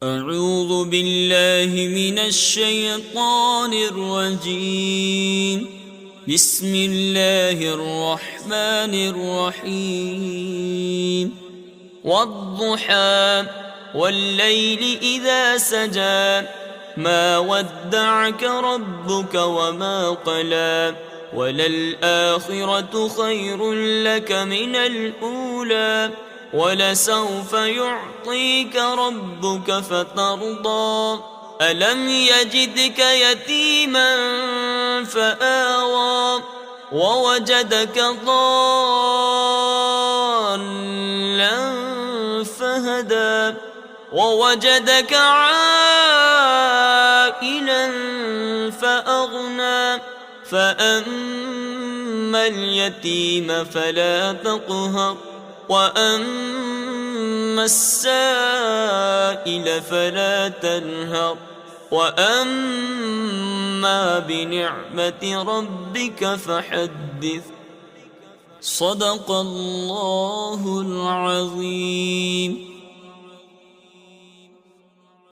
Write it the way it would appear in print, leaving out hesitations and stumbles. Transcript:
أعوذ بالله من الشيطان الرجيم. بسم الله الرحمن الرحيم. والضحى والليل إذا سجى ما ودعك ربك وما قلى وللآخرة خير لك من الأولى ولسوف يعطيك ربك فترضى ألم يجدك يتيما فآوى ووجدك ضالا فهدى ووجدك عائلا فأغنى فأما اليتيم فلا تقهر وأما السائل فلا تنهر وأما بنعمة ربك فحدث. صدق الله العظيم.